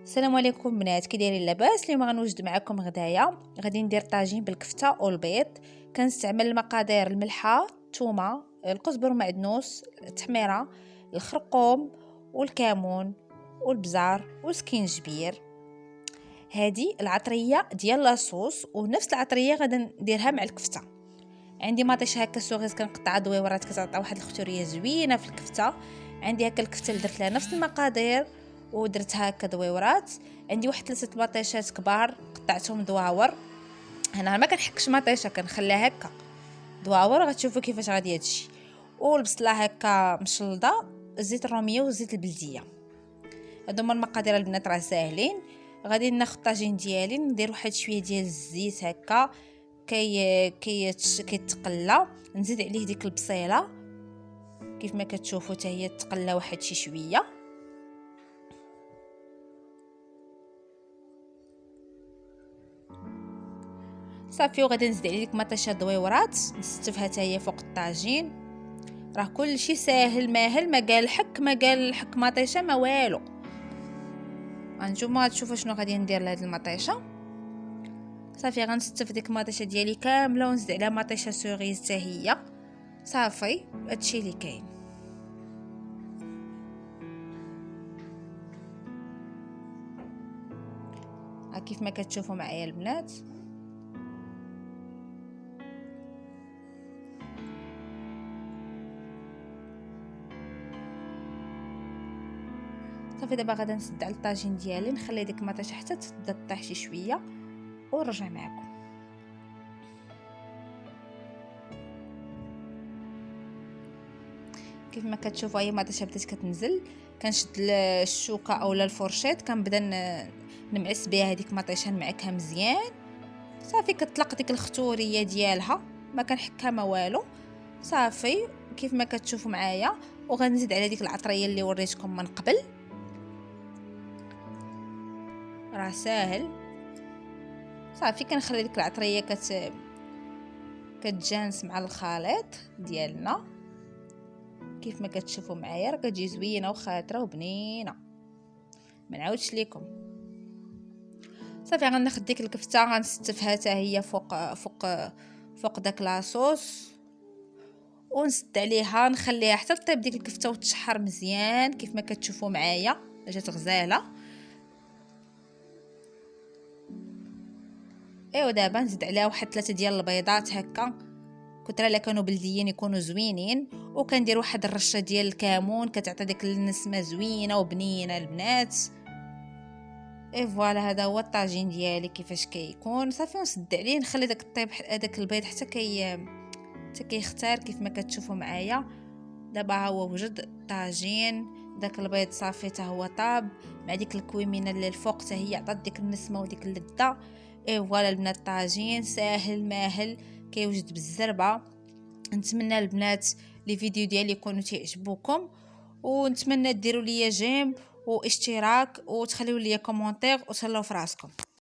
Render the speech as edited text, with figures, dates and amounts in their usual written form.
السلام عليكم بنات، كي دايرين؟ لاباس؟ اليوم غنوجد معكم غدايا. غادي ندير طاجين بالكفته والبيض. كنستعمل المقادير: الملحه، الثومه، القزبر ومعدنوس، التحميره، الخرقوم والكمون والبزار والسكينجبير. هذه العطريه ديال لاصوص، ونفس العطريه غادي نديرها مع الكفته. عندي مطيشه هكا سوغيز كنقطعها دويورات، كتعطي واحد الختوريه زوينه في الكفته. عندي هكا الكفته اللي درت لها نفس المقادير ودرتها هكا دويورات. عندي واحد 3 مطيشات كبار قطعتهم دواور. انا ما كنحكش مطيشه، كنخليها هكا دواور. غتشوفوا كيفاش غادي هادشي. والبصله هكا مشلضه، الزيت الروميه والزيت البلديه. هادو هما المقادير البنات، راه ساهلين. غادي ناخذ الطاجين ديالي، ندير واحد شويه ديال الزيت هكا كيتقلى. نزيد عليه ديك البصيله كيف ما كتشوفوا حتى هي تقلى واحد شي شويه. صافي، وغادي نزيد عليه ديك مطيشه دويورات نستفها حتى هي فوق الطاجين. راه كلشي ساهل ماهل، ما قال حك مطيشه ما والو. هانتوما تشوفوا شنو غادي ندير لهاد المطيشه. صافي، غنستف ديك المطيشه ديالي كامله ونزيد عليها مطيشه سوغيز حتى هي. صافي، هادشي اللي كاين. كيف ما كتشوفوا معايا البنات. صافي، دابا غادا نسد على الطاجين ديالي، نخلي ديك المطيشه حتى تبدا تطيح شي شويه ونرجع معكم. كيف ما كتشوفوا هي المطيشه بدات كتنزل، كنشد الشوكه اولا الفورشيط، كنبدا نمعس بها هذيك المطيشه، نمعكها مزيان. صافي، كتطلق ديك الختوريه ديالها، ما كنحكها ما والو. صافي كيف ما كتشوفوا معايا. وغنزيد على ديك العطريه اللي وريتكم من قبل، راه ساهل. صافي، كنخلي ديك العطريه كتجانس مع الخليط ديالنا. كيف ما كتشوفوا معايا راه كتجي زوينه وخاطره وبنينه، ما نعاودش لكم. صافي، غناخذ ديك الكفته غنستفها حتى هي فوق داك لاصوص، ونسد عليها نخليها حتى طيب ديك الكفته وتشحر مزيان. كيف ما كتشوفوا معايا جات غزاله. ايوا دابا نزيد عليها واحد 3 ديال البيضات هكا، كثر لا كانوا بلديين يكونوا زوينين. وكندير واحد الرشه ديال الكمون كتعطي ديك النسمه زوينه وبنينه البنات. اي فوالا، هذا هو الطاجين ديالي كيفاش كيكون. صافي، نسد عليه نخلي داك الطيب هذاك البيض حتى كيختار كيف ما كتشوفوا معايا. دابا ها هو وجد الطاجين. داك البيض صافي حتى هو طاب مع ديك الكويمينه اللي الفوق حتى هي عطات ديك النسمه وديك اللذه. اي فوالا البنات، الطاجين ساهل ماهل كيوجد بالزربه. نتمنى البنات لي فيديو ديالي يكونوا تعجبوكم، ونتمنى ديروا لي جيم واشتراك وتخليوا لي كومونتير، وتهلاو في راسكم.